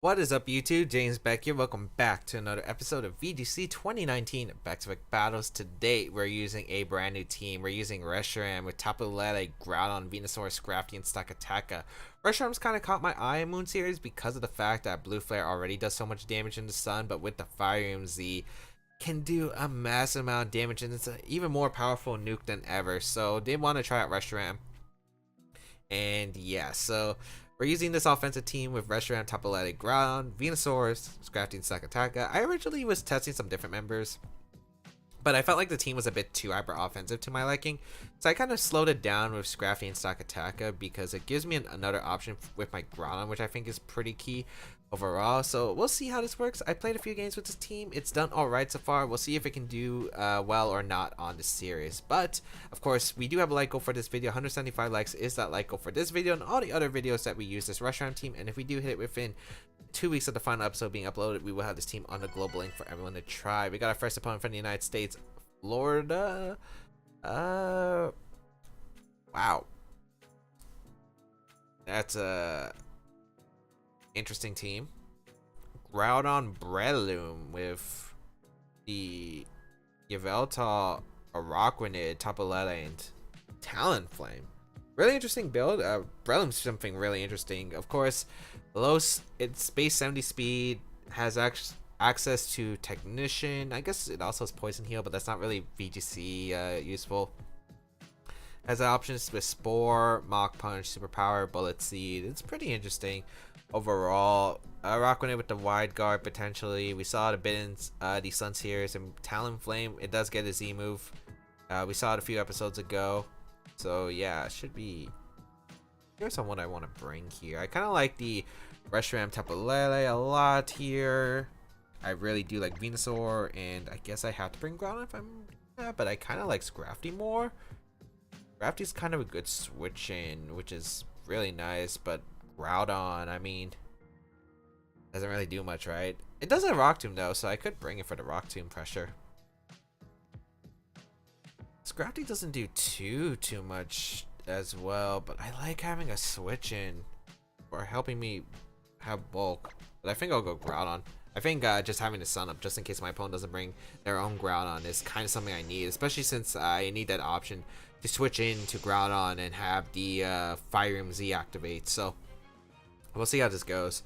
What is up, YouTube? James Baek here. Welcome back to another episode of VGC 2019 Back Battles. Today, we're using a brand new team. We're using Reshiram with Turboblaze, Groudon, Venusaur, Scrafty, and Stakataka. Reshiram's kind of caught my eye in Moon Series because of the fact that Blue Flare already does so much damage in the sun, but with the Firium Z, can do a massive amount of damage, and it's an even more powerful nuke than ever. So, did want to try out Reshiram. And yeah, so we're using this offensive team with Reshiram, Turboblaze, Groudon, Venusaur, Scrafty, and Sakataka. I originally was testing some different members, but I felt like the team was a bit too hyper offensive to my liking, so I kind of slowed it down with Scrafty and Sakataka because it gives me another option with my Groudon, which I think is pretty key overall. So we'll see how this works. I played a few games with this team. It's done alright so far. We'll see if it can do well or not on this series. But of course, we do have a like goal for this video. 175 likes is that like goal for this video and all the other videos that we use this Reshiram team. And if we do hit it within 2 weeks of the final episode being uploaded, we will have this team on the global link for everyone to try. We got our first opponent from the United States, Florida. Wow, that's a interesting team. Groudon Breloom with the Yveltal, Araquanid, Turboblaze, and Talonflame. Really interesting build. Breloom's something really interesting. Of course, its base 70 speed, has access to Technician. I guess it also has Poison Heal, but that's not really VGC useful. Has options with Spore, Mach Punch, Superpower, Bullet Seed. It's pretty interesting overall. Araquanid with the Wide Guard potentially. We saw it a bit in the Sun Series, and Talonflame, it does get a Z move. We saw it a few episodes ago. So yeah, it should be. Here's someone I want to bring here. I kind of like the Reshiram Turboblaze a lot here. I really do like Venusaur, and I guess I have to bring Groudon if I'm. Yeah, but I kind of like Scrafty more. Scrafty's kind of a good switch in, which is really nice, but Groudon, I mean, doesn't really do much, right? It does have Rock Tomb though, so I could bring it for the Rock Tomb pressure. Scrafty doesn't do too much as well, but I like having a switch in or helping me have bulk. But I think I'll go Groudon. I think just having the sun up just in case my opponent doesn't bring their own Groudon is kind of something I need, especially since I need that option to switch into Groudon and have the Firium Z activate. So we'll see how this goes.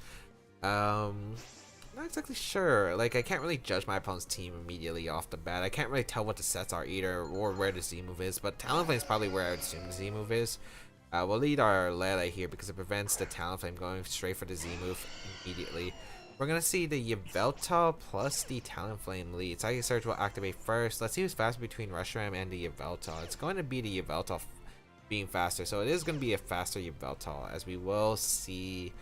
Not exactly sure. Like, I can't really judge my opponent's team immediately off the bat. I can't really tell what the sets are either, or where the Z move is. But Talonflame is probably where I would assume the Z move is. We'll lead our Lele here because it prevents the Talonflame going straight for the Z move immediately. We're gonna see the Yveltal plus the Talonflame lead. Psychic Surge will activate first. Let's see who's faster between Reshiram and the Yveltal. It's going to be the Yveltal being faster, so it is going to be a faster Yveltal, as we will see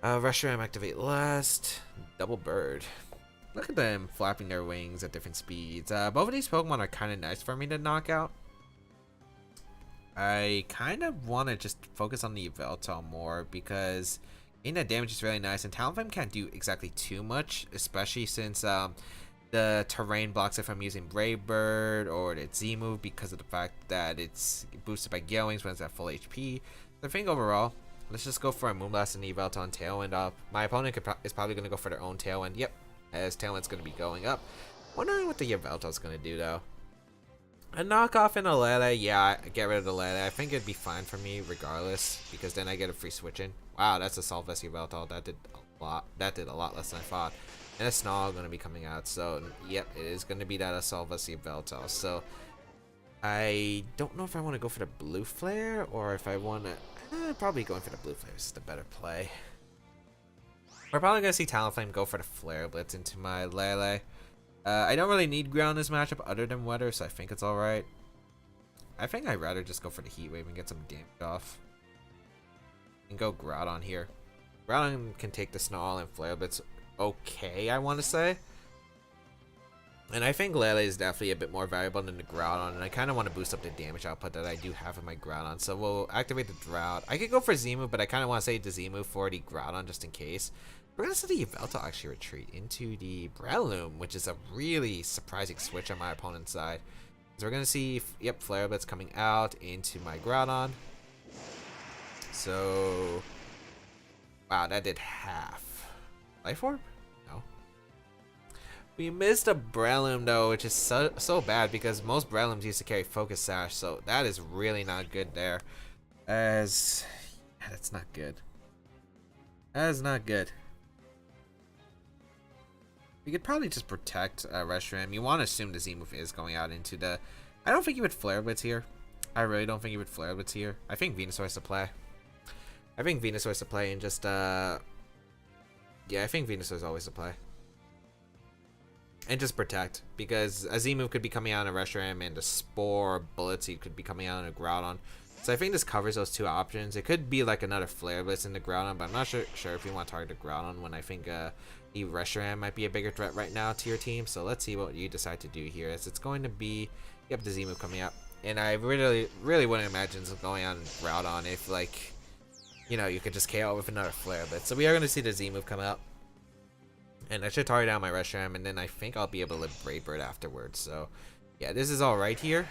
Reshiram activate last. Double Bird. Look at them flapping their wings at different speeds. Both of these Pokemon are kind of nice for me to knock out. I kind of want to just focus on the Yveltal more because getting that damage is really nice, and Talonflame can't do exactly too much, especially since the terrain blocks it from using Brave Bird or its Z move because of the fact that it's boosted by Gale Wings when it's at full HP. So I think overall, let's just go for a Moonblast and Yveltal on Tailwind up. My opponent is probably going to go for their own Tailwind. Yep, as Tailwind's going to be going up. Wondering what the Yveltal's going to do though. A knockoff in a Lele, yeah, get rid of the Lele. I think it'd be fine for me regardless, because then I get a free switch in. Wow, that's a Solvest Yveltal. That did a lot. That did a lot less than I thought. And a Snarl going to be coming out. So, yep, it is going to be that a Solvest Yveltal. So, I don't know if I want to go for the Blue Flare or if I want to. Probably going for the Blue Flare is the better play. We're probably going to see Talonflame go for the Flare Blitz into my Lele. I don't really need ground in this matchup other than weather, so I think it's alright. I think I'd rather just go for the Heat Wave and get some damage off. And go Groudon here. Groudon can take the Snarl and Flare Blitz okay, I want to say. And I think Lele is definitely a bit more valuable than the Groudon, and I kind of want to boost up the damage output that I do have in my Groudon. So we'll activate the Drought. I could go for Z move, but I kind of want to save the Z move for the Groudon just in case. We're going to see the Yveltal actually retreat into the Breloom, which is a really surprising switch on my opponent's side. So we're going to see, yep, Flare Blitz coming out into my Groudon. So Wow, that did half. Life Orb? No. We missed a Breloom though, which is so bad because most Brelooms used to carry Focus Sash, so that is really not good there. As yeah, that's not good. That is not good. We could probably just protect Reshiram. You want to assume the Z move is going out into the. I don't think he would Flare Blitz here. I really don't think he would Flare Blitz here. I think Venusaur has to play. I think Venusaur has to play and just yeah, I think Venusaur is always to play. And just protect, because a Z move could be coming out on a Reshiram and a Spore Bullet Seed could be coming out on a Groudon. So I think this covers those two options. It could be like another Flare Blitz in the Groudon, but I'm not sure if you want to target the Groudon when I think the Reshiram might be a bigger threat right now to your team. So let's see what you decide to do here. As it's going to be, yep, the Z move coming up. And I really wouldn't imagine this going on Groudon if, like, you know, you could just KO with another Flare Blitz. So we are going to see the Z move come out. And I should target down my Reshiram, and then I think I'll be able to live Brave Bird afterwards. So, yeah, this is all right here.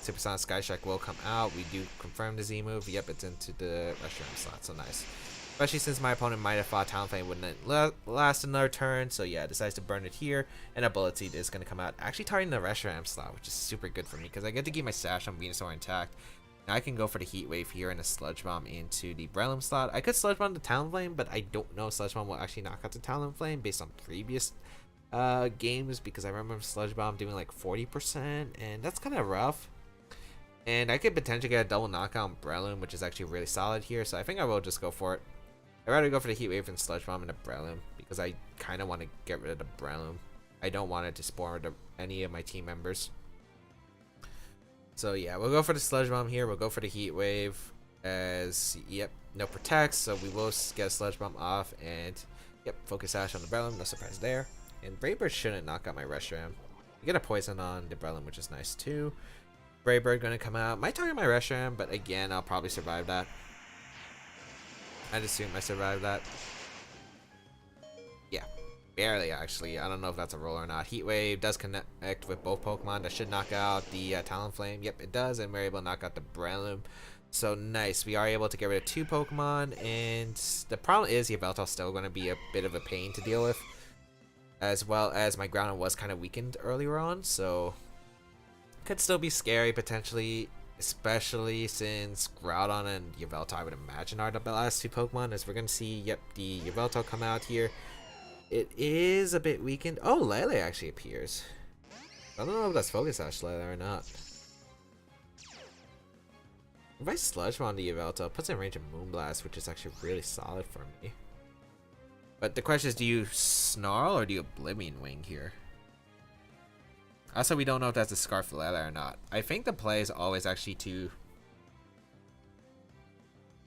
Supersonic Sky Strike will come out. We do confirm the Z move. Yep, it's into the Reshiram slot, so nice. Especially since my opponent might have thought Talonflame wouldn't last another turn. So, yeah, decides to burn it here. And a Bullet Seed is going to come out. Actually targeting the Reshiram slot, which is super good for me, because I get to keep my stash on Venusaur intact. I can go for the Heat Wave here and a Sludge Bomb into the Breloom slot. I could Sludge Bomb the Talonflame, but I don't know if Sludge Bomb will actually knock out the Talonflame based on previous games, because I remember Sludge Bomb doing like 40%, and that's kind of rough. And I could potentially get a double knockout on Breloom, which is actually really solid here, so I think I will just go for it. I'd rather go for the Heat Wave and Sludge Bomb and a Breloom, because I kind of want to get rid of the Breloom. I don't want it to spore any of my team members. So yeah, we'll go for the Sludge Bomb here. We'll go for the Heat Wave as, yep, no protects. So we will get a Sludge Bomb off and, yep, Focus Sash on the Breloom. No surprise there. And Brave Bird shouldn't knock out my Reshiram. We get a Poison on the Breloom, which is nice too. Brave Bird going to come out. Might target my Reshiram, but again, I'll probably survive that. I'd assume I survived that. Yeah. Barely, actually. I don't know if that's a roll or not. Heat Wave does connect with both Pokemon. That should knock out the Talonflame. Yep, it does. And we're able to knock out the Breloom. So nice. We are able to get rid of two Pokemon. And the problem is Yveltal's still going to be a bit of a pain to deal with. As well as my Groudon was kind of weakened earlier on. So could still be scary potentially. Especially since Groudon and Yveltal, I would imagine, are the last two Pokemon. As we're going to see, yep, the Yveltal come out here. It is a bit weakened. Oh, Lele actually appears. I don't know if that's Focus Sash Lele or not. If I Sludge Bomb the Yveltal, it puts in range of Moonblast, which is actually really solid for me. But the question is, do you Snarl or do you Oblivion Wing here? Also, we don't know if that's a Scarf Lele or not. I think the play is always actually to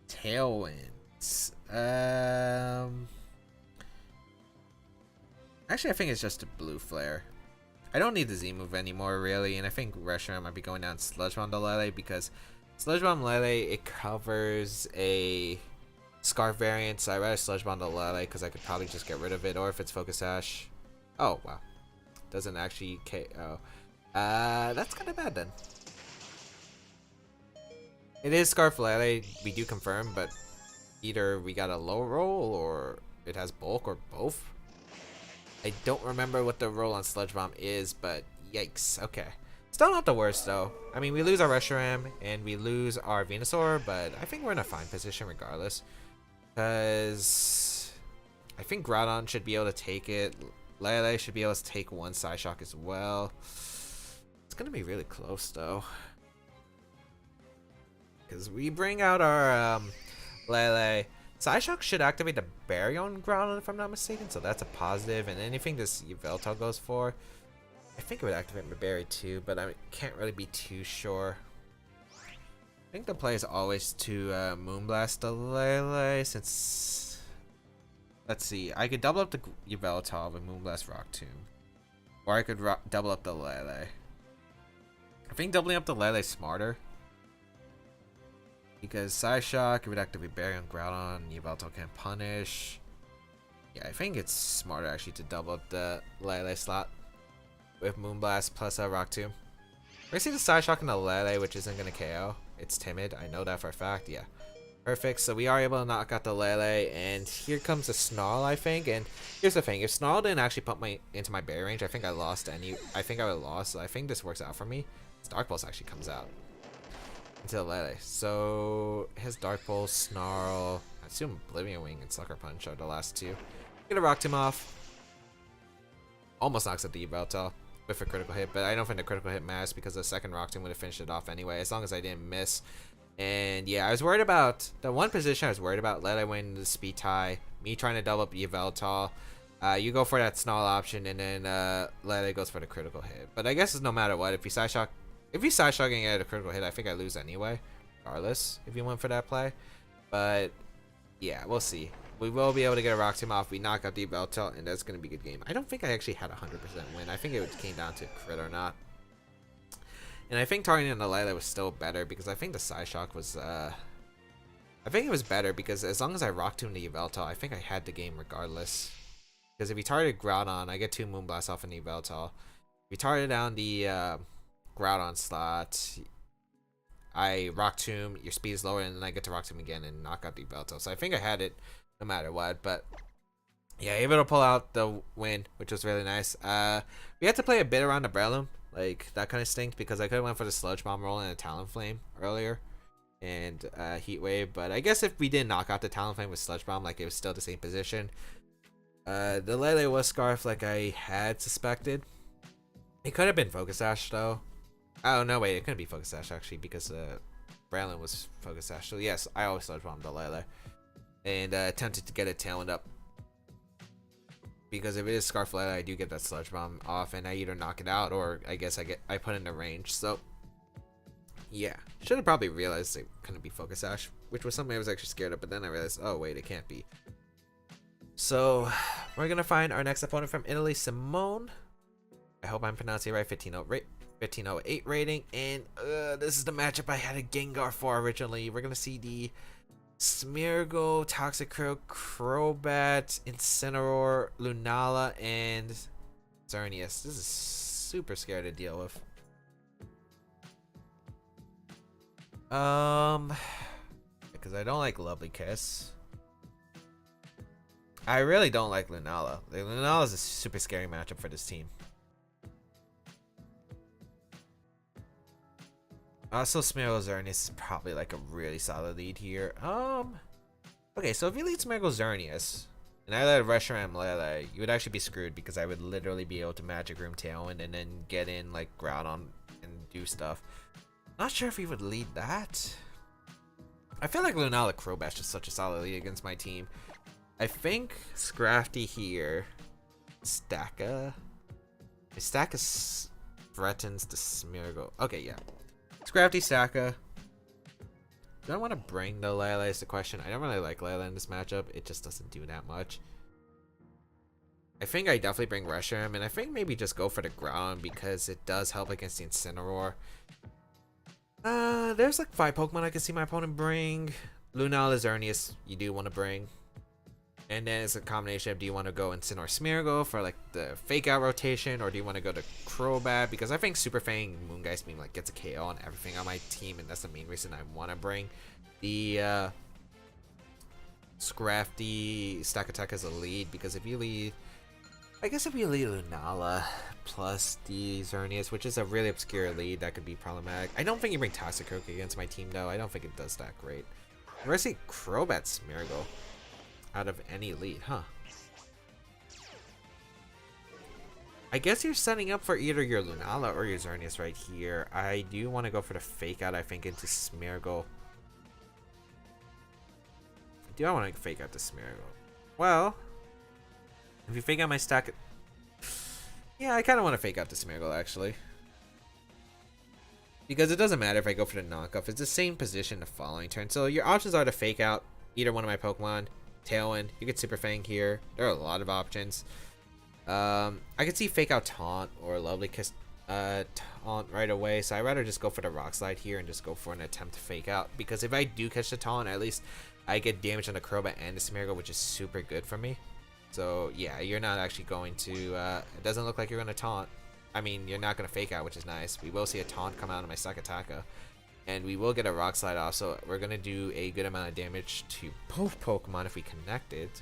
Tailwinds. Actually, I think it's just a Blue Flare. I don't need the Z move anymore, really, and I think Reshiram might be going down Sludge Bomb to Lele, because Sludge Bomb Lele, it covers a Scarf variant, so I'd rather Sludge Bomb to Lele, because I could probably just get rid of it, or if it's Focus Sash. Oh, wow. Doesn't actually KO. That's kind of bad, then. It is Scarf Lele, we do confirm, but either we got a low roll, or it has bulk, or both. I don't remember what the roll on Sludge Bomb is, but yikes. Okay. Still not the worst, though. I mean, we lose our Reshiram, and we lose our Venusaur, but I think we're in a fine position regardless. Because I think Groudon should be able to take it. Lele should be able to take one Side Shock as well. It's going to be really close, though. Because we bring out our Lele. Psyshock should activate the Baryon Groudon if I'm not mistaken, so that's a positive. And anything this Yveltal goes for, I think it would activate my Berry too, but I can't really be too sure. I think the play is always to Moonblast the Lele, since... Let's see, I could double up the Yveltal with Moonblast Rock Tomb. Or I could double up the Lele. I think doubling up the Lele is smarter. Because Psyshock, it would activate Barry on Groudon, Yveltal can punish. Yeah, I think it's smarter actually to double up the Lele slot with Moonblast plus a Rock Tomb. We're gonna see the Psyshock and the Lele, which isn't gonna KO. It's timid, I know that for a fact, yeah. Perfect, so we are able to knock out the Lele, and here comes the Snarl, I think. And here's the thing, if Snarl didn't actually put me into my berry range, I think I lost I think I would have lost, so I think this works out for me. This Dark Pulse actually comes out into the Lele. So his Dark Pulse, Snarl, I assume Oblivion Wing and Sucker Punch are the last two. Gonna Rock Tomb off. Almost knocks out the Yveltal with a critical hit, but I don't think the critical hit matters because the second Rock Tomb would have finished it off anyway, as long as I didn't miss. And yeah, I was worried about the one position I was worried about. Lele win the speed tie, me trying to double up Yveltal. You go for that Snarl option, and then Lele goes for the critical hit. But I guess it's no matter what. If you side shock and get a critical hit, I think I lose anyway, regardless if you went for that play. But yeah, we'll see. We will be able to get a Rock Tomb off. We knock out the Yveltal, and that's gonna be a good game. I don't think I actually had a 100% win. I think it came down to crit or not. And I think targeting the Lele was still better because I think the Psyshock was, I think it was better because as long as I Rock Tomb the Yveltal, I think I had the game regardless. Because if you target Groudon, I get 2 Moonblasts off in the Yveltal. If you target down the Groudon slot, I Rock Tomb, your speed is lower, and then I get to Rock Tomb again and knock out the Yveltal. So I think I had it no matter what, but yeah, able to pull out the win, which was really nice. We had to play a bit around the Breloom. Like, that kind of stinked because I could have went for the Sludge Bomb roll and a Talonflame earlier and Heat Wave, but I guess if we didn't knock out the Talonflame with Sludge Bomb, like, it was still the same position. The Lele was Scarf like I had suspected. It could have been Focus Sash though. Oh no, wait, it couldn't be Focus Sash actually because Brandon was Focus Sash. So yes, I always Sludge Bomb the Lele and attempted to get it Taloned up. Because if it is Scarf Lele, I do get that Sludge Bomb off, and I either knock it out, or I guess I put it in the range. So, yeah. Should have probably realized it couldn't be Focus Sash, which was something I was actually scared of, but then I realized, oh wait, it can't be. So, we're going to find our next opponent from Italy, Simone. I hope I'm pronouncing it right, 1508 rating, and this is the matchup I had a Gengar for originally. We're going to see the Smeargle, Toxicroak, Crobat, Incineroar, Lunala, and Xerneas. This is super scary to deal with. Because I don't like Lovely Kiss. I really don't like Lunala. Lunala is a super scary matchup for this team. So Smeargle Xerneas is probably like a really solid lead here. Okay, so if you lead Smeargle Xerneas and I let Reshiram Lele, you would actually be screwed because I would literally be able to Magic Room Tailwind and then get in like Groudon and do stuff. Not sure if he would lead that. I feel like Lunala Crobat is such a solid lead against my team. I think Scrafty here. Stacka threatens the Smeargle. Okay, yeah. Scrafty Stacka. Do I want to bring the Lele is the question. I don't really like Lele in this matchup. It just doesn't do that much. I think I definitely bring Reshiram, and I think maybe just go for the Groudon because it does help against the Incineroar. There's like 5 Pokemon I can see my opponent bring. Lunala Xerneas, you do want to bring. And then it's a combination of do you want to go Incineroar Smeargle for like the fake out rotation, or do you want to go to Crobat? Because I think Super Fang Moongeist Beam like gets a KO on everything on my team, and that's the main reason I want to bring the Scrafty Stack Attack as a lead. Because if you lead, I guess if you lead Lunala plus the Xerneas, which is a really obscure lead, that could be problematic. I don't think you bring Toxicroak against my team though. I don't think it does that great. Where's see Crobat Smeargle out of any lead, huh? I guess you're setting up for either your Lunala or your Xerneas right here. I do want to go for the fake out, I think, into Smeargle. Do I want to fake out the Smeargle? Well, if you fake out my stack... Yeah, I kind of want to fake out the Smeargle, actually. Because it doesn't matter if I go for the knockoff. It's the same position the following turn. So your options are to fake out either one of my Pokemon. Tailwind, you could Super Fang here. There are a lot of options. I could see Fake Out Taunt or Lovely Kiss Taunt right away. So I'd rather just go for the Rock Slide here and just go for an attempt to Fake Out. Because if I do catch the Taunt, at least I get damage on the Crobat and the Smeargle, which is super good for me. So yeah, you're not actually going to, it doesn't look like you're going to Taunt. I mean, you're not going to Fake Out, which is nice. We will see a Taunt come out of my Sakataka. And we will get a Rock Slide off, so we're going to do a good amount of damage to both Pokemon if we connect it.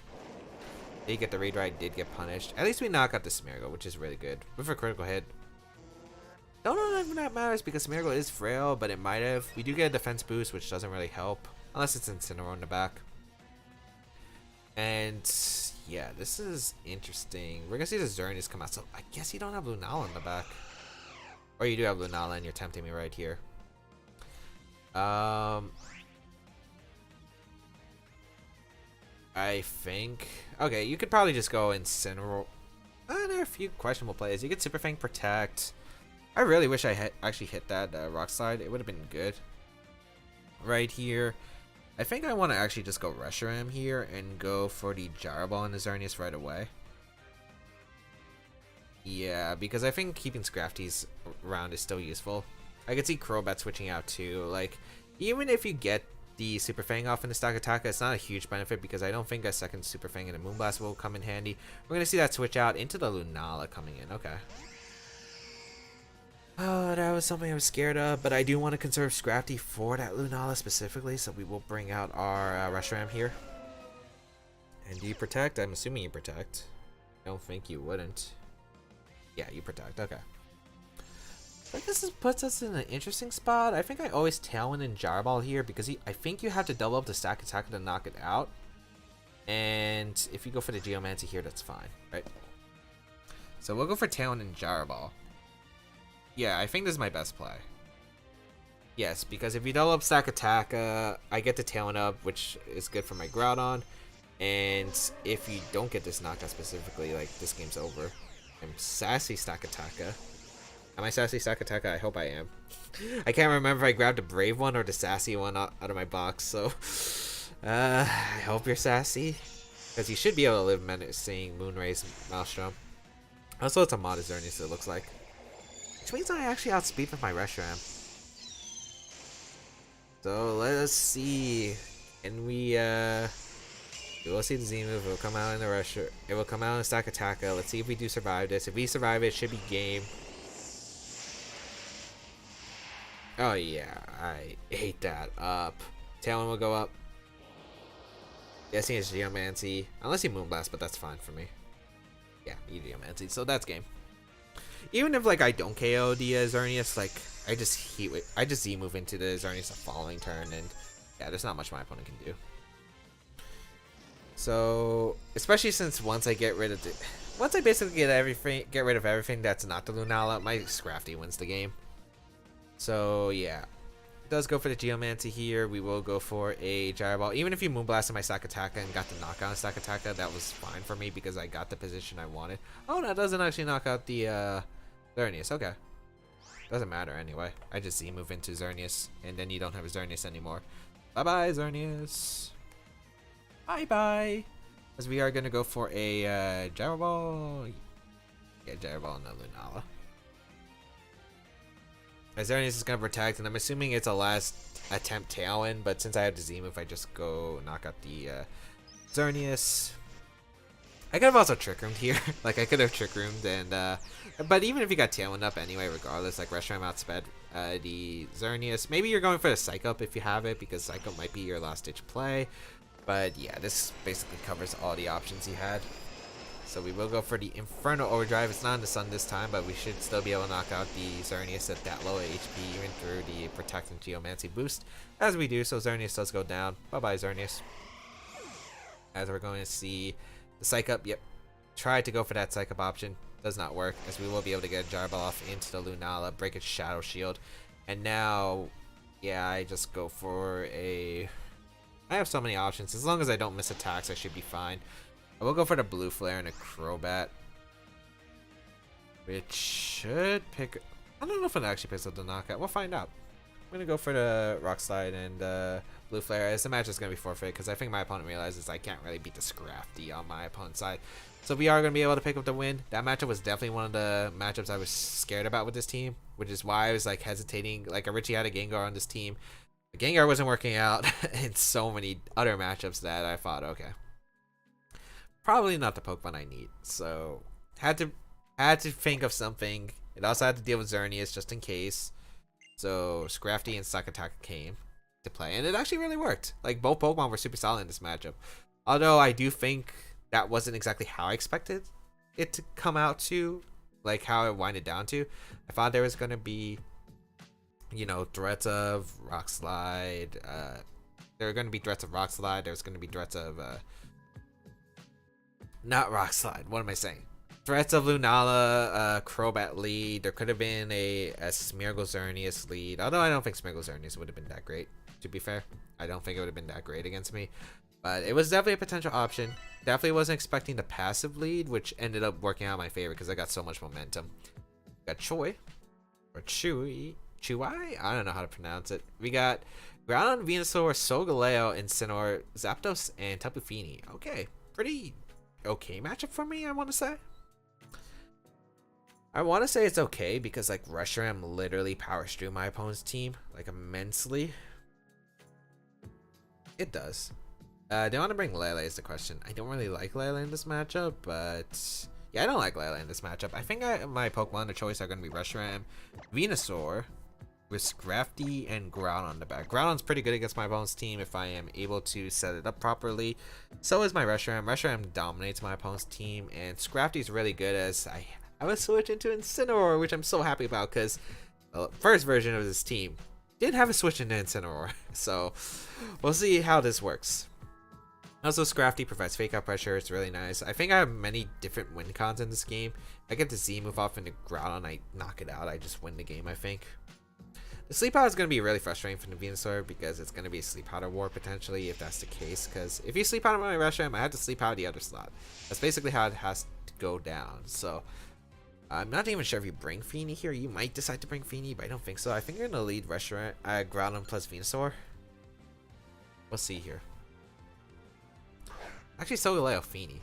Did get the Raid Ride, did get punished. At least we knock out the Smeargle, which is really good. With a critical hit. Don't know if that matters because Smeargle is frail, but it might have. We do get a defense boost, which doesn't really help. Unless it's Incineroar in the back. And yeah, this is interesting. We're going to see the Xerneas come out, so I guess you don't have Lunala in the back. Or you do have Lunala and you're tempting me right here. I think... Okay, you could probably just go Incineroar. There are a few questionable plays. You could Super Fang Protect. I really wish I had actually hit that Rock Slide. It would have been good. Right here. I think I want to actually just go Reshiram here and go for the Gyro Ball and the Xerneas right away. Yeah, because I think keeping Scrafties around is still useful. I could see Crobat switching out too. Like, even if you get the Super Fang off in the Stakataka, it's not a huge benefit because I don't think a second Super Fang and a Moonblast will come in handy. We're going to see that switch out into the Lunala coming in. Okay. Oh, that was something I was scared of, but I do want to conserve Scrafty for that Lunala specifically, so we will bring out our Reshiram here. And do you protect? I'm assuming you protect. I don't think you wouldn't. Yeah, you protect. Okay. But this puts us in an interesting spot. I think I always Tailwind and Gyro Ball here because I think you have to double up the stack attack to knock it out. And if you go for the Geomancy here, that's fine, right? So we'll go for Tailwind and Gyro Ball. Yeah, I think this is my best play. Yes, because if you double up stack attack, I get the Tailwind up, which is good for my Groudon. And if you don't get this knockout specifically, like, this game's over. I'm Sassy Stack Attacker. Am I Sassy Stack Attacker? I hope I am. I can't remember if I grabbed a Brave one or the Sassy one out of my box, so... I hope you're Sassy. Because you should be able to live Menacing, Moonrace, Maelstrom. Also, it's a modded Xerneas, it looks like. Which means I actually outspeed with my Reshiram. So, let us see. Can we, we will see the Z move. It will come out in the Reshiram. It will come out in Stack Attacker. Let's see if we do survive this. If we survive it, it should be game. Oh yeah, I ate that up. Tailwind will go up. Guessing it's Geomancy. Unless you Moonblast, but that's fine for me. Yeah, you Geomancy, so that's game. Even if like I don't KO the Xerneas, like I just Z move into the Xerneas the following turn, and yeah, there's not much my opponent can do. So, especially since once I basically get rid of everything that's not the Lunala, my Scrafty wins the game. So yeah, it does go for the Geomancy here. We will go for a Gyro Ball. Even if you Moonblasted my Stack Attacker and got the knockout on Stack Attacker, that was fine for me because I got the position I wanted. Oh, no, it doesn't actually knock out the Xerneas. Okay. Doesn't matter anyway. I just Z move into Xerneas, and then you don't have a Xerneas anymore. Bye-bye, Xerneas. Bye-bye. As we are going to go for a Gyro Ball. Yeah, Gyro Ball and the Lunala. Xerneas is going to protect, and I'm assuming it's a last attempt Tailwind, but since I have the Z move, I just go knock out the Xerneas. I could have also Trick Roomed here. Like, I could have Trick Roomed, and but even if you got Tailwind up anyway, regardless, like, Reshiram outsped the Xerneas. Maybe you're going for the Psych Up if you have it, because Psych Up might be your last-ditch play. But yeah, this basically covers all the options you had. So we will go for the Inferno Overdrive. It's not in the sun this time, but we should still be able to knock out the Xerneas at that low HP, even through the Protect and Geomancy boost. As we do, so Xerneas does go down. Bye-bye, Xerneas. As we're going to see the Psych Up. Yep. Tried to go for that Psych Up option. Does not work, as we will be able to get a Gyro Ball off into the Lunala, break its Shadow Shield. And now, yeah, I just go for a... I have so many options. As long as I don't miss attacks, I should be fine. I will go for the Blue Flare and a Crobat, which should pick... I don't know if it actually picks up the knockout. We'll find out. I'm going to go for the Rock Slide and Blue Flare, as the match is going to be forfeit, because I think my opponent realizes I can't really beat the Scrafty on my opponent's side. So we are going to be able to pick up the win. That matchup was definitely one of the matchups I was scared about with this team, which is why I was like hesitating. Like, I Richie had a Gengar on this team. The Gengar wasn't working out in so many other matchups that I thought, okay, probably not the Pokemon I need. So had to think of something. It also had to deal with Xerneas just in case. So Scrafty and Sakataka came to play, and it actually really worked. Like, both Pokemon were super solid in this matchup. Although I do think that wasn't exactly how I expected it to come out to, like how it winded down to. I thought there was gonna be, you know, threats of Rock Slide. There were gonna be threats of Rock Slide. There was gonna be threats of not Rock Slide. What am I saying? Threats of Lunala, Crobat lead. There could have been a Smeargle Xerneas lead. Although I don't think Smeargle Xerneas would have been that great, to be fair. I don't think it would have been that great against me. But it was definitely a potential option. Definitely wasn't expecting the passive lead, which ended up working out in my favor because I got so much momentum. Got Choi, or Chewie. I don't know how to pronounce it. We got Groudon, Venusaur, Solgaleo, Incineroar, Zapdos, and Tapu Fini. Okay, pretty okay matchup for me, I want to say. I want to say it's okay because, like, Reshiram literally powers through my opponent's team, like, immensely. It does. Do I want to bring Lele is the question. I don't really like Lele in this matchup, but yeah, I don't like Lele in this matchup. I think my Pokemon of choice are going to be Reshiram, Venusaur, with Scrafty, and Groudon on the back. Groudon's pretty good against my opponent's team if I am able to set it up properly. So is my Reshiram. Reshiram dominates my opponent's team, and Scrafty's really good as I would switch into Incineroar, which I'm so happy about because the first version of this team did have a switch into Incineroar. So we'll see how this works. Also, Scrafty provides fake out pressure. It's really nice. I think I have many different win cons in this game. I get the Z move off into Groudon, I knock it out. I just win the game, I think. The Sleep Powder is going to be really frustrating for the Venusaur because it's going to be a Sleep Powder war potentially if that's the case. Because if you Sleep Powder my Reshiram, I have to Sleep Powder the other slot. That's basically how it has to go down. So I'm not even sure if you bring Fini here. You might decide to bring Fini, but I don't think so. I think you're going to lead Reshiram, Groudon plus Venusaur. We'll see here. Actually, Solgaleo Fini.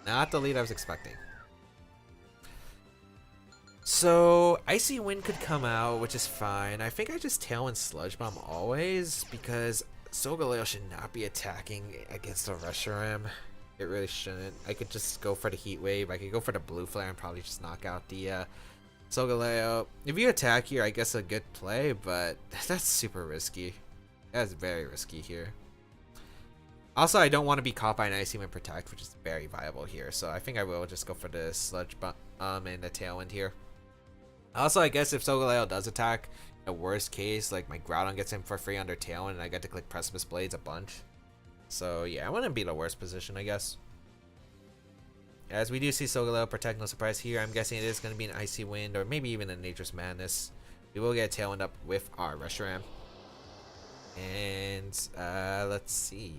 Not the lead I was expecting. So, Icy Wind could come out, which is fine. I think I just Tailwind Sludge Bomb always, because Solgaleo should not be attacking against a Reshiram. It really shouldn't. I could just go for the Heat Wave. I could go for the Blue Flare and probably just knock out the Solgaleo. If you attack here, I guess a good play, but that's super risky. That's very risky here. Also, I don't want to be caught by an Icy Wind Protect, which is very viable here. So I think I will just go for the Sludge Bomb and the Tailwind here. Also, I guess if Solgaleo does attack, in the worst case, like my Groudon gets in for free under Tailwind and I get to click Precipice Blades a bunch. So yeah, I wouldn't be the worst position, I guess. As we do see Solgaleo Protect, no surprise here. I'm guessing it is going to be an Icy Wind or maybe even a Nature's Madness. We will get a Tailwind up with our Reshiram. And let's see.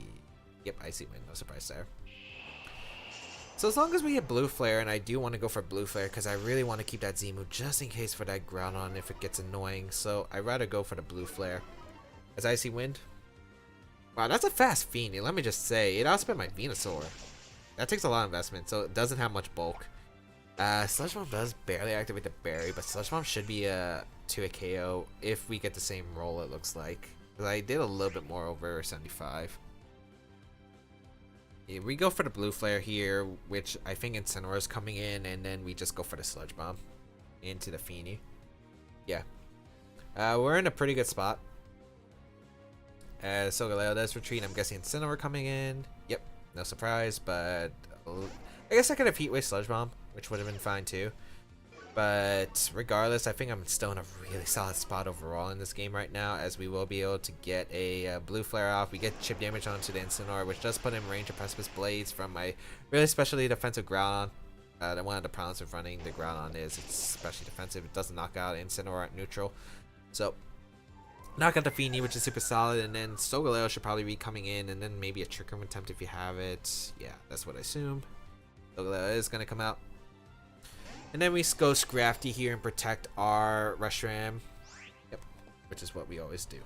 Yep, Icy Wind, no surprise there. So as long as we get Blue Flare, and I do want to go for Blue Flare because I really want to keep that Z move just in case for that Groudon if it gets annoying. So I'd rather go for the Blue Flare. As Icy Wind. Wow, that's a fast Fini, let me just say. It outspent my Venusaur. That takes a lot of investment, so it doesn't have much bulk. Sludge Bomb does barely activate the Berry, but Sludge Bomb should be to a KO if we get the same roll, it looks like. Because I did a little bit more over 75. Yeah, we go for the Blue Flare here, which I think Incineroar is coming in, and then we just go for the Sludge Bomb into the Fini. Yeah. We're in a pretty good spot. Solgaleo does retreat. I'm guessing Incineroar coming in. Yep, no surprise, but I guess I could have Heat Wave Sludge Bomb, which would have been fine too. But regardless, I think I'm still in a really solid spot overall in this game right now, as we will be able to get a Blue Flare off. We get chip damage onto the Incineroar, which does put in range of Precipice Blades from my really specially defensive Groudon. One of the problems with running the Groudon is it's especially defensive. It doesn't knock out Incineroar at neutral. So, knock out the Fini, which is super solid, and then Solgaleo should probably be coming in, and then maybe a Trick Room attempt if you have it. Yeah, that's what I assume. Solgaleo is going to come out. And then we go Scrafty here and protect our Reshiram. Yep, which is what we always do.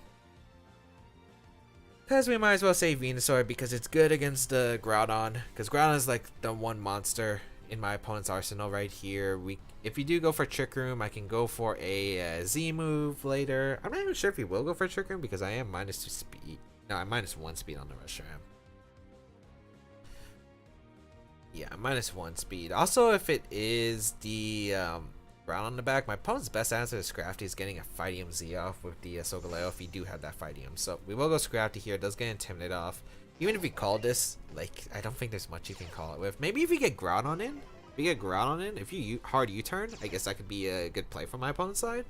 Because we might as well say Venusaur because it's good against the Groudon. Because Groudon is like the one monster in my opponent's arsenal right here. If you do go for Trick Room, I can go for a Z move later. I'm not even sure if he will go for Trick Room because I am -2 speed. No, I'm -1 speed on the Reshiram. Yeah, -1 speed. Also, if it is the Ground on the back. My opponent's best answer is Scrafty is getting a Firium Z off with the Solgaleo if you do have that Firium. So we will go Scrafty here. It does get Intimidate off. Even if we call this, like, I don't think there's much you can call it with. Maybe if you get Groudon in. If you get Groudon in, if you hard U-turn, I guess that could be a good play from my opponent's side.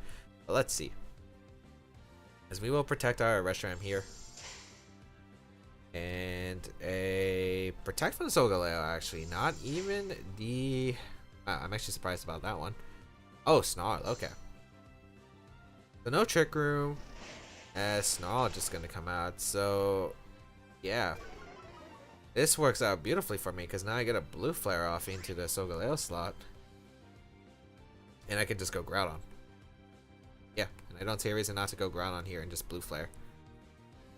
But let's see. As we will protect our Reshiram here. And a Protect from the Solgaleo, actually. Not even the... I'm actually surprised about that one. Oh, Snarl, okay. So no Trick Room. Snarl just gonna come out, so... Yeah. This works out beautifully for me, because now I get a Blue Flare off into the Solgaleo slot. And I can just go Groudon. Yeah, and I don't see a reason not to go Groudon here and just Blue Flare.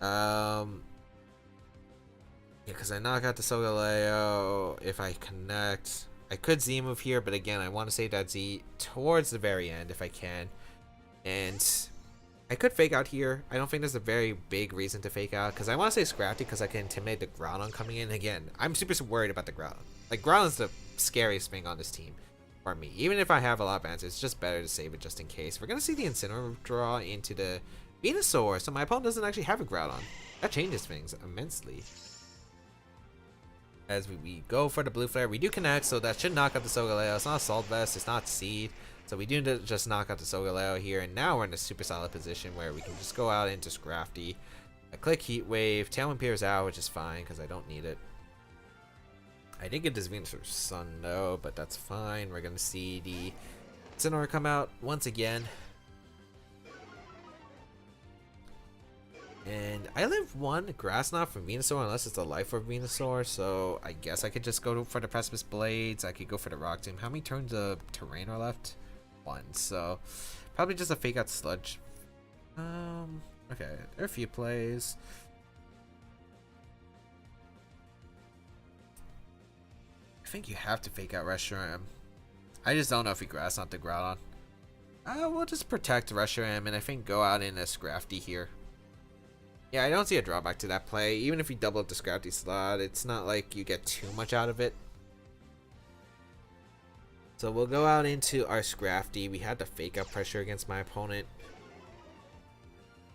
Yeah, because I knock out the Solgaleo. If I connect... I could Z move here, but again, I want to save that Z towards the very end if I can. And I could fake out here. I don't think there's a very big reason to fake out, because I want to say Scrafty because I can intimidate the Groudon coming in. Again, I'm super worried about the Groudon. Like, Groudon's the scariest thing on this team for me. Even if I have a lot of answers, it's just better to save it just in case. We're going to see the Incineroar draw into the Venusaur, so my opponent doesn't actually have a Groudon. That changes things immensely. As we go for the Blue Flare, we do connect, so that should knock out the Solgaleo. It's not Assault Vest, it's not Seed, so we do just knock out the Solgaleo here, and now we're in a super solid position where we can just go out into Scrafty. I click Heat Wave, Tailwind Pierce out, which is fine because I don't need it. I did get this Venusaur Sun though, but that's fine. We're gonna see the Incineroar come out once again. And I live one Grass Knot from Venusaur unless it's a Life Orb Venusaur, so I guess I could just go for the Precipice Blades. I could go for the Rock Tomb. How many turns of Terrain are left? 1, so probably just a Fake Out Sludge. Okay, there are a few plays. I think you have to Fake Out Reshiram. I just don't know if we Grass Knot the Groudon. We'll just protect Reshiram and I think go out in a Scrafty here. Yeah, I don't see a drawback to that play. Even if you double up the Scrafty slot, it's not like you get too much out of it. So we'll go out into our Scrafty. We had the Fake Out pressure against my opponent.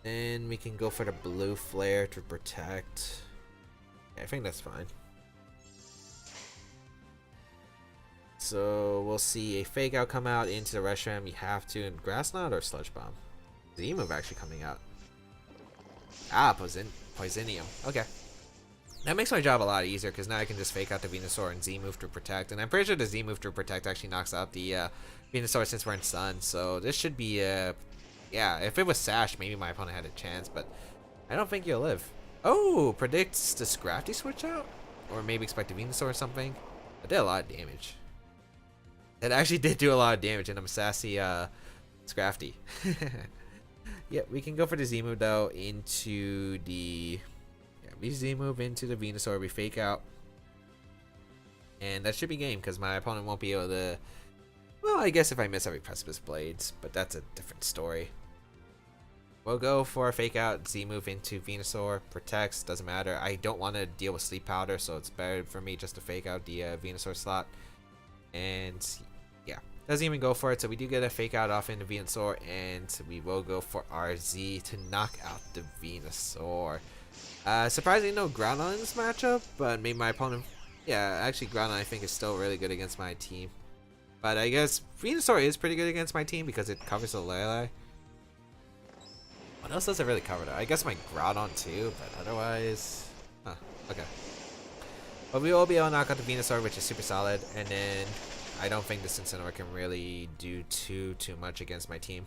Then we can go for the Blue Flare to protect. Yeah, I think that's fine. So we'll see a Fake Out come out into the Reshiram. You have to. And Grass Knot or Sludge Bomb? Z move actually coming out. Ah, Poisonium. Okay. That makes my job a lot easier because now I can just fake out the Venusaur and Z move to protect. And I'm pretty sure the Z move to protect actually knocks out the Venusaur since we're in Sun. So this should be yeah, if it was Sash, maybe my opponent had a chance, but I don't think you'll live. Oh, predicts the Scrafty switch out? Or maybe expect a Venusaur or something. It did a lot of damage. It actually did do a lot of damage, and I'm sassy Scrafty. Yeah, we can go for the Z move though into the we Z move into the Venusaur, we fake out. And that should be game because my opponent won't be able to, well, I guess if I miss every Precipice Blades, but that's a different story. We'll go for a fake out, Z move into Venusaur, protects, doesn't matter. I don't want to deal with Sleep Powder, so it's better for me just to fake out the Venusaur slot. And yeah, doesn't even go for it, so we do get a fake out off into Venusaur, and we will go for our Z to knock out the Venusaur. Surprisingly, no Groudon in this matchup, but maybe my opponent, yeah, actually Groudon I think is still really good against my team. But I guess Venusaur is pretty good against my team because it covers the Lele. What else does it really cover though? I guess my Groudon too, but otherwise, huh, okay. But we will be able to knock out the Venusaur, which is super solid, and then I don't think this Incineroar can really do too much against my team.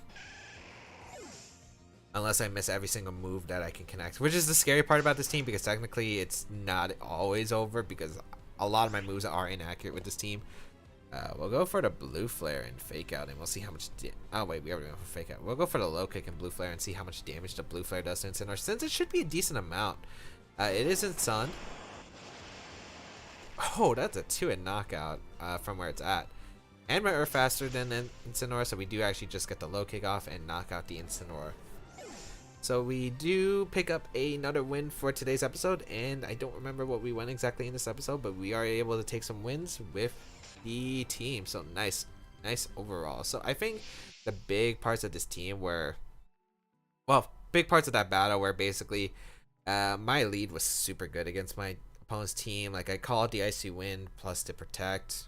Unless I miss every single move that I can connect. Which is the scary part about this team, because technically it's not always over, because a lot of my moves are inaccurate with this team. We'll go for the Blue Flare and Fake Out, and we'll see how much oh wait, we already went for Fake Out. We'll go for the Low Kick and Blue Flare and see how much damage the Blue Flare does to Incineroar, since it should be a decent amount. It isn't Sun. Oh, that's a 2-hit knockout from where it's at. And my Earth faster than Incineroar, so we do actually just get the Low Kick off and knock out the Incineroar. So we do pick up another win for today's episode, and I don't remember what we won exactly in this episode, but we are able to take some wins with the team. So nice. nice overall. So I think the big parts of this team were, well, big parts of that battle were basically my lead was super good against my opponent's team. Like I called the Icy Wind plus to protect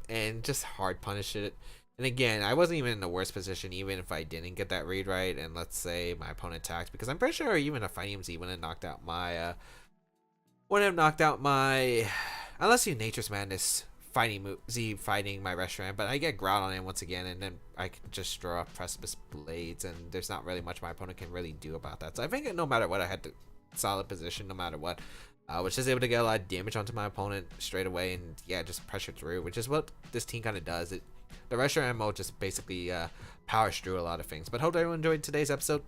and just hard punish it. And again, I wasn't even in the worst position even if I didn't get that read right and let's say my opponent attacked, because I'm pretty sure even a Firium Z wouldn't have knocked out my unless you Nature's Madness fighting my Reshiram, but I get Groudon in once again, and then I can just throw up Precipice Blades, and there's not really much my opponent can really do about that. So I think no matter what, I had the solid position no matter what. Was just able to get a lot of damage onto my opponent straight away, and yeah, just pressure through, which is what this team kind of does. The Reshiram mode just basically powers through a lot of things. But hope everyone enjoyed today's episode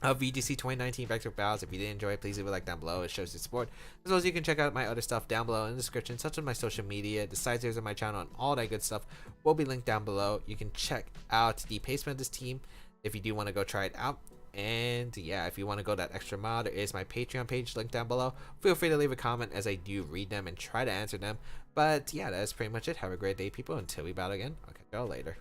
of VGC 2019 Baek Battles. If you did enjoy it, please leave a like down below. It shows your support. As well as you can check out my other stuff down below in the description, such as my social media, the side series of my channel, and all that good stuff will be linked down below. You can check out the placement of this team if you do want to go try it out. And yeah, if you want to go that extra mile, there is my Patreon page linked down below. Feel free to leave a comment as I do read them and try to answer them. But yeah, that is pretty much it. Have a great day, people. Until we battle again, I'll catch y'all later.